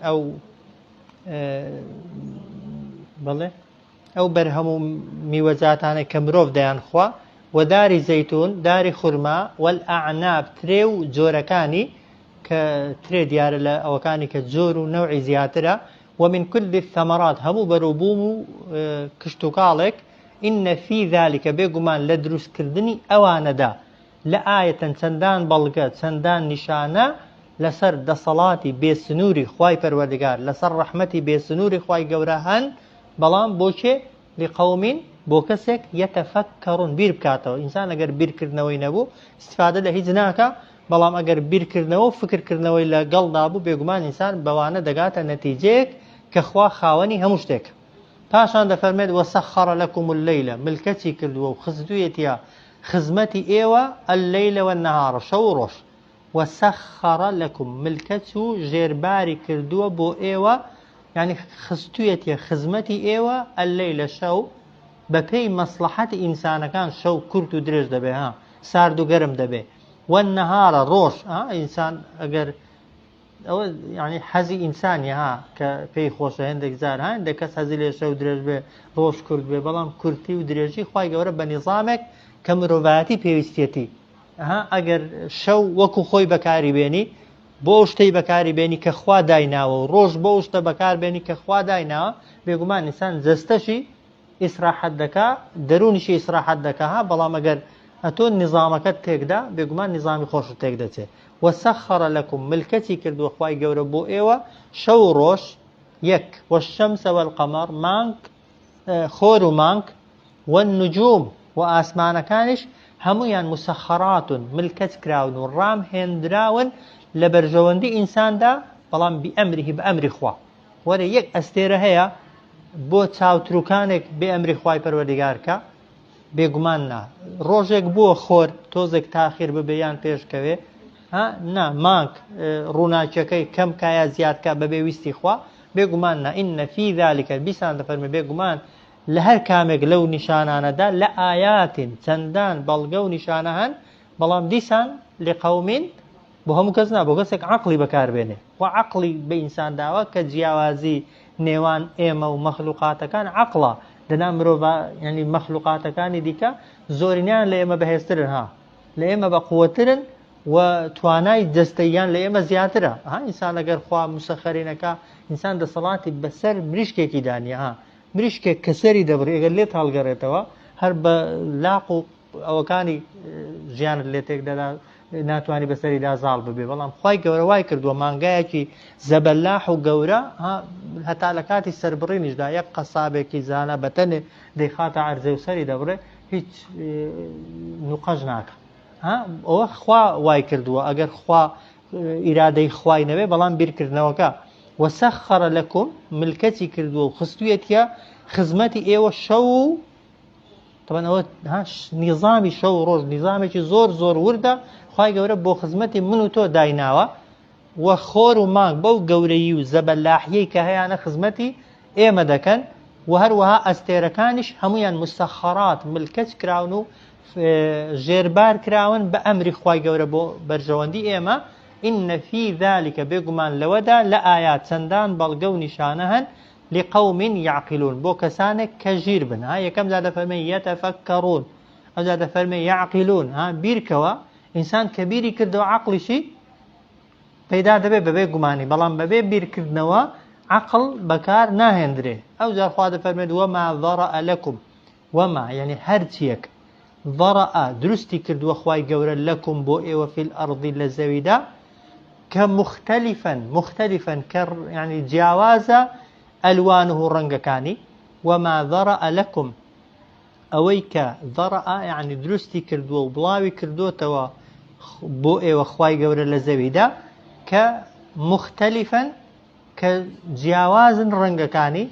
او برهمو میوەجاتانە کە مرۆڤ دەیان خوا و داری زەیتون داری خورما والأعناب ترێ و جۆرەکانی کە ترێ دیارە لە ئەوەکانی کە جۆر و نەوعی زیاترە ومن كل الثمرات هەموو بەروبووم و کشتتوکاڵێک إن في ذلك بێگومان لە دروستکردنی ئەوانەدا لە ئایەتەن چەندان بەڵگە چەندان نیشانە لەسەر دەسەڵاتی بێسنووری خوای پەروەردگار لەسەر ڕەحمەتی بێسنووری خوای گەورە هەن بەڵام بۆکێ لقومین بۆ کەسێک یەتەفەکەڕون بیر بکاتەوە ئینسان ئەگەر بیرکردنەوەی نەبوو استفادە لە هیچ ناکە بەڵام ئەگەر بیرکردنەوە و فکرکردنەوەی لە گەڵدا بوو بێگومان ئینسان بەوانە دەگاتە نەتیجەیەک کە خوا خاوەنی هەموو شتێک پاشان دەفەرمێت وەسەخەڕە لەکم اللەیلە ملکەتی کردووە و خزدوویەتیە خزمەتی ئێوە اللەیلە والنەهارە شەو و ڕۆژ وەسەخەڕە لەکم ملکەت و ژێرباری کردووە بۆ ئێوە يعني خستویەتیە خزمەتی ئێوە اللەیلە شەو بەپێی مەسلحەتی ئینسانەکان شەو کورت و درێژ دەبێ سارد و گەرم دەبێ والنەهارە ڕۆژ ئینسان ئەگەر ئەوە يعني حەزی ئینسانی کە پێی خۆشە هەندێک جار هەندێک کەس حەزی لێ شەو درێژ بێ ڕۆژ کورت بێ بەڵام کورتی و درێژی خوای گەورە بە نیزامێک کە مرۆڤایەتی پێویستێتی ئەگەر شەو وەکو خۆی بەکاری بێنی بۆ شتەی بەکاری بێنی کە خوا دایناوە و ڕۆژ بۆ شتە بەکار بێنی کە خوا دایناوە بێگومان ئینسان جەستەشی ئیسراحەت دەکا دەرونیشی ئیسراحەت دەکا بەڵام ئەگەر ئەتۆ نظامەکەت تێکدا بێگومان نظامی خۆش تێک دەچێت وەسەخەڕە لەکم ملکەتی کردووە خوای گەورە بۆ ئێوە شەو و ڕۆژ يك والشمس والقمر مانك خور مانك والنجوم وآسمان كانش هميان مسخرات ملكت كراون والرام هندراون لبرجوندي إنسان دا بلان بأمر خوا ولا يك أستيره هي بو تاوتروكانك بأمر خواي پروردگاركا بێگوماننا ڕۆژێک بووە خۆر تۆزێک تاخیر ببیان پێشکەوێ نا مانک ڕووناکیەکەی کەم کایە زیادکە بەبێ ویستی خوا بێگوماننا ئینە فی ذالکە بیسان دەفەرمێ بێگومان لە هەر کامێک لەو نیشانانەدا لە ئایاتین چەندان بەڵگە و نیشانە هەن بەڵام دیسان لقەومین بۆ هەموو کەس نا بۆ کەسێک عەقڵی بەکاربێنێ و عەقڵی بە ئینسان داوە کە جیاوازی نێوان ئێمە و مەخلوقاتەکان عەقڵە دەنا مرۆڤ ینی مەخلوقاتەکانی دیکە زۆرینیان لە ئێمە بەهێزترن لە ئێمە بەقووەترن و توانای دەستەیان لە ئێمە زیاترە ئینسان ئەگەر خوا مسەخەرینەکە ئینسان دەسەڵاتی بەسەر مریشکێکی دانیە مریشکێک کەسەری دەبڕی ئەگەر لێت هەڵگەڕێتەوە هەر بە لاق و ئەوەکانی ژیانت لێ تێک دەدا ناتوانانی بەسەری دازاڵ ببێ بەڵام خوای گەورە وای کردووە مانگایەکی زەبەلاح و گەورە هەتا لە کاتی سەربڕینیشدا یەک قەسابێکی زانە بەتەنێ دەیخاتە عەرزێ و سەری دەبڕێ هیچ نوقەش ناکە ئەوە خوا وای کردووە ئەگەر خوا ئیرادەی خوای نەبێ بەڵام بیرکردنەوەکە وەسەخەرە لەکم ملکەتی کردووە و خستوویەتە خزمەتی ئێوە شەو و طبعا ئەوە نیظامی شەو و ڕۆژ نیظامێکی زۆر زۆر وردە خوای گەورە بۆ خزمەتی من و تۆ دایناوە و خۆر و مانگ بەو گەورەی و زەبەلاحیەی کە هەیەە خزمەتی ئێمە دەکەن و هەروەها ئەستێرەکانیش هەمویان مستەخەرات ملکەت کراون و ژێربار کراون بە ئەمری خوای گەورە بۆ بەرژەوەندی ئێمە ئینە فی ذالکە بێگومان لەوەدا لە ئایات چەندان بەڵگە و نیشانە هەن لقوم يعقلون بو كسانك كجير بن يكم زاد فرمي يتفكرون او زاد فرمي يعقلون بيركوا انسان كبيري كردو عقل شي پیدا دبه ببه گماني بلان ببه بير كردنوا عقل بكار ناهندري او زاد خواد فرمي وما ضرأ لكم وما يعني هرتيك ضرأ درستي كردو خواي قورا لكم بو ايوه في الارض للزويدا مختلفا يعني جاوازا ألوانه رنگكاني وما ذرأ لكم أويك ذرأ يعني درستي كردو وبلاوي كردو توا بوئي وخواي قورا لزويدا كمختلفا كجاواز رنگكاني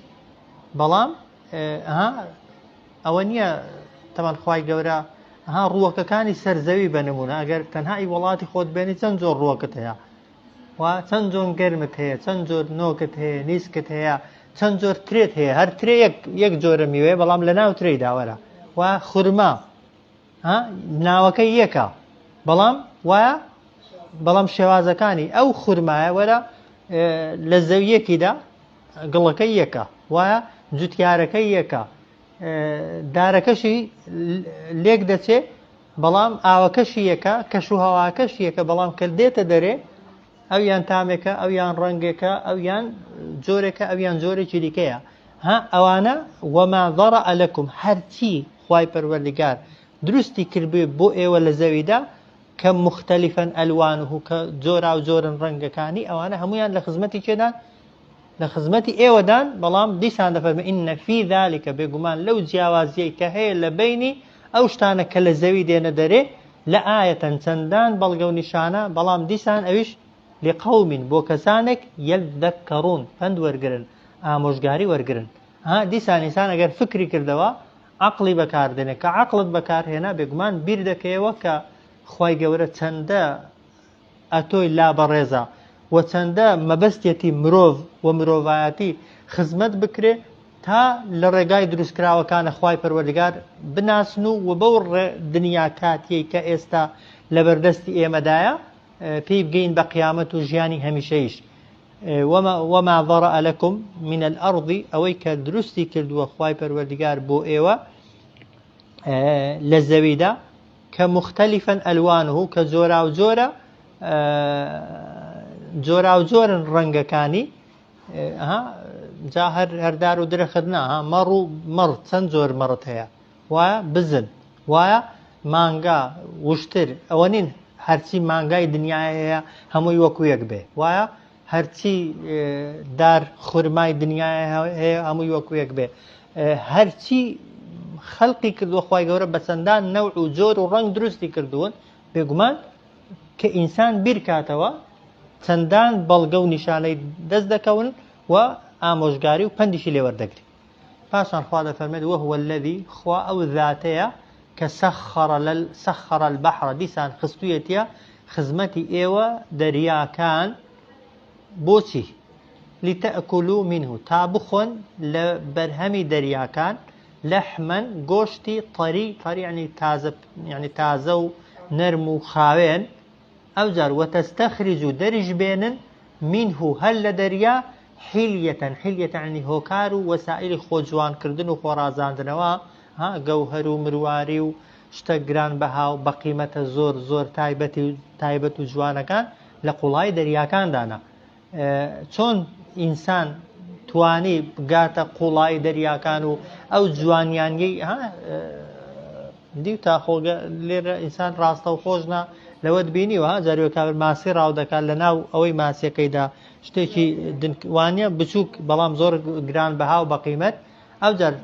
بلام أوانيا طبعا خواي قورا روككاني سرزوي بنمونا أقر تنهاي ولاتي خود بيني تنزور روكتها وتنزور قرمت هي تنزور نوكت هي نيسكت هي چەند جۆر ترێت هەیە هەر ترێ یەک جۆرە میوەیە بەڵام لە ناو ترێی داوەرە و خورما ناوەکەی یەکە بەڵام وایە بەڵام شێوازەکانی ئەو خورمایە وەرە لە زەویەکیدا گڵەکەی یەکە وایە جوتیارەکەی یەکە دارەکەشی لێک دەچێ بەڵام ئاوەکەشی یەکە کەش و هەواکەش یەکە بەڵام کە دێتە دەرێ ئەو یان تامێکە ئەو یان ڕەنگێکە ئەو یان جۆرێکە ئەو یان جۆرێکی دیکەیە ئەوانە وما ضرأ لكم هەرچی خوای پەروەردگار دروستی کردبێ بۆ ئێوە لە زەویدا کە مختلفا ئەلوانه کە جۆرا و جۆرن ڕەنگەکانی ئەوانە هەمویان لە خزمەتی چێدان لە خزمەتی ئێوەدان بەڵام دیسان دەفەرمێ ئینە فی ذالکە بێگومان لەو جیاوازیەی کە هەیە لە بینی ئەو شتانە کە لە زەوی دێنە دەرێ لە ئایەتەن چەندان بەڵگە و نیشانە بەڵام دیسان ئەویش لقوم بو كسانك يذكرون فند ورگرن آموشگاری ورگرن دیسان انسان اگر فکری کردوا عقلی بکار دنه که عقلت بکار هنا بگمان بیر دکیوه که خواهی گوره چنده اتوی لا برزا و چنده مبستیتی مروف و مروفایتی خزمت بکره تا لرگای دروس کراوکان خواهی پروردگار بناسنو و بور دنیا کاتیه که استا لبردستی ایمدایا في بقين بقيامة جياني هميشيش وما ضرأ لكم من الأرض أويك درستي كردوا خواي پروردگار بو إيوة للزويدة كمختلفا ألوانه كزورا وزورا جورا وزورا رنگكاني جا هر دارو درخدنا مر تنزور مرت هيا ويا بزن ويا مانگا وشتر أوانين هرچی مانگای دنیای هەمووی وەکو یەک بێ وایە هەرچی دار خورمای دنیای هەیە هەمووی وەکو یەک بێ هەرچی خەڵقی کردووە خی گەورە بە چەندان نەوع و جۆر و ڕنگ دروستی کردوون بێگومان کە ئینسان بیرکاتەوە چەندان بەڵگە و نیشانەی دەست دەکەون و ئامۆژگاری و پندیشی لێوەردەگری پاشان خوا دەفەرمێت وهو الذي خوا ئەو ذاتەیە کە سەخر البحر دیسان خستوویەتە خزمەتی ئێوە دەریاکان بۆچی لتأكلوا منه تا بخۆن لە بەرهەمی دەریاکان لەحمەن گۆشتی طەری يعني تازە و نەرم و خاوێن ئەوجار وتەستەخرجوا دەریش بێنن منه هەر لە دەریا حیلیەة عنی هۆکار و وەسائلی خۆجوانکردن و خۆڕازاندنەوە گەوهەر و مرواری و شتە گران بەها و بەقیمەتە زۆر زۆر تایبەت و جوانەکان لە قوڵای دەریاکاندانە چۆن ئینسان توانی بگاتە قوڵای دەریاکان و ئەو جوانیانگەی دیو تا خۆگە لێرە ئینسان ڕاستە و خۆشنا لەوەت بینیوە جارێک ماسی ڕاو دەکات لە ناو ئەوەی ماسیەکەیدا شتێکی وانە بچووک بەڵام زۆر گران بەها و بەقیمەت ئەوجار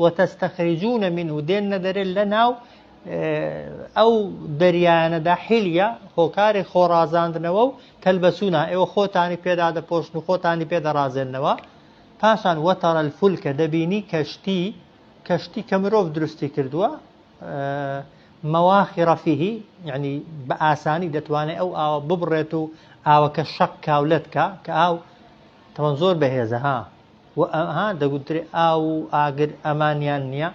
وتەستەخرجونە منه دێنە دەرێت لە ناو ئەو دەریانەدا حیلیە هۆکاری خۆڕازاندنەوە و تەلبەسوونە ئێوە خۆتانی پێدا دەپۆشن و خۆتانی پێدەڕازێنەوە پاشان وەتەرە الفولکە دەبینی کەشتی کە مرۆڤ دروستی کردووە مەواخرە فیه یعنی بە ئاسانی دەتوانێت ئەو ئاوە ببڕێت و ئاوەکە شەق کاولەتکە کە ئاو تەوەن زۆر بەهێزە دەگوترێت ئاو و ئاگر ئەمانیان نییە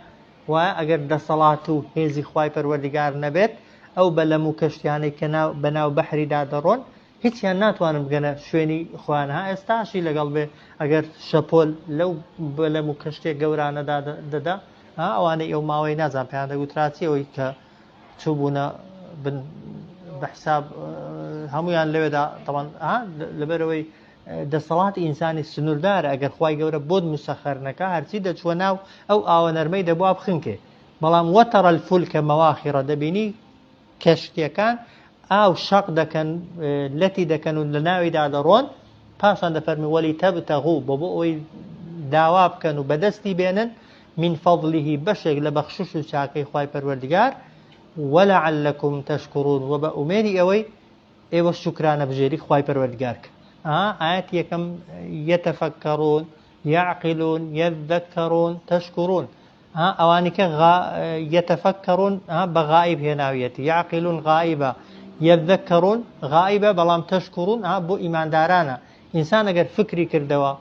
وایە ئەگەر دەسەڵات و هێزی خوای پەروەردیگار نەبێت ئەو بەلەم و کەشتیانەی کە بەناو بەحریدا دەڕۆن هیچیان ناتوانن بگەنە شوێنی خوانها ئێستاشی لەگەڵ بێ ئەگەر شەپۆل لەو بەلەم و کەشتێک گەورانەدا دەدا ئەوانەی ئەو ماوەی نازان پێیان دەگوتراتی ئەوەی کە چوبوونە بەحساب هەمویان لەوێدا تەوان لەبەرەوەی دەسەڵاتی ئینسانی سنووردارە ئەگەر خوای گەورە بۆت مسەخەر نەکا هەرچی دەچوە ناو ئەو ئاوە نەرمەی دەبوا بخنکێ بەڵام وەتەرە الفولکە مەواخرە دەبینی کەشتیەکان ئاو شەق دەکەن لەتی دەکەن و لە ناویدا دەڕۆن پاشان دەفەرمی وەلیتەبتەغوو بۆ ئەوەی داوا بکەن و بەدەستی بێنن من فەضلیه بەشێک لە بەخشش و چاکەی خوای پەروەردیگار وەلەعەلەکم تەشکوڕون و بە ئومێدی ئەوەی ئێوە شوکرانە بژێری خوای پەروەردیگار کە ئاەت یەکەم یەتەفەکەڕون یعقلون یەذەکەڕون تەشکوڕون ئەوانی کە یەتەفەکەڕون بە غائب هێناویەتی یعقلون غائبە یەذەکەڕون غائبە بەڵام تەشکوڕون بۆ ئیماندارانە ئینسان ئەگەر فکری کردەوە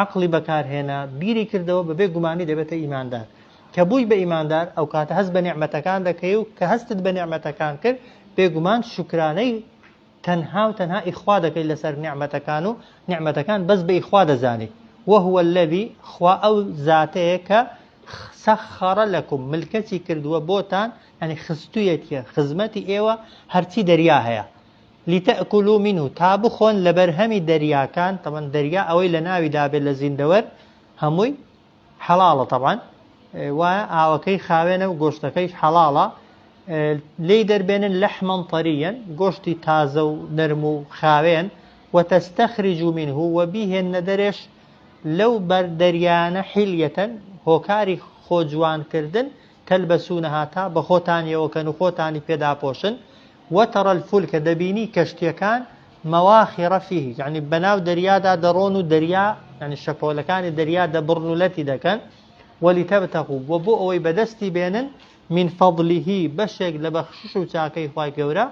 عقلی بەکارهێنا بیری کردەوە بەبێ گومانی دەبێتە ئیماندار کە بووی بە ئیماندار ئەو کاتە هەست بە نیعمەتەکان دەکەی و کە هەستت بە نیعمەتەکان کرد بێگومان شکرانەی تەنها و تەنها ئیخوا دەکەی لەسەر نیعمەتەکان و نیعمەتەکان بەس بە ئیخوا دەزانی وهو الذي خوا ئەو زاتەیە کە سەخەرە لەکم ملکەتی کردووە بۆتان ینی خستوویەتە خزمەتی ئێوە هەرچی دەریا هەیە لتأكلوا منه تا بخۆن لە بەرهەمی دەریاکان تەمەن دەریا ئەوەی لە ناویدا بێت لە زیندەوەر هەمووی حەڵاڵە تەبعاً وایە ئاوەکەی خاوێنە و گۆشتەکەی حەڵاڵە لێی دەربێنن لەحمەن طەریەن گۆشتی تازە و نەرم و خاوێن وتەستەخرجوا منه و بیهێنە دەرێش لەو بەردەریانە حیلیەتەن هۆکاری خۆجوانکردن تەلبەسوونەها تا بە خۆتانیەوەکەن و خۆتانی پێداپۆشن وەتەرە الفولکە دەبینی کەشتیەکان مەواخرە فیه یعنی بەناو دەریادا دەڕۆن و دەریا ینی شەپۆلەکانی دەریا دەبڕن و لەتی دەکەن وەلیتەبتەغوو و بۆ ئەوەی بەدەستی بێنن من فەضلیه بەشێک لە بەخشش و چاکەی خوای گەورە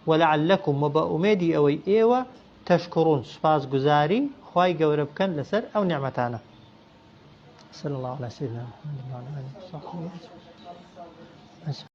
وەلەعەلەکم و بە ئومێدی ئەوەی ئێوە تەشکوڕون سوپاس گوزاری خوای گەورە بکەن لەسەر ئەو نیعمەتانە صلی الله علی سیدنا محمد و علی آله و صحبه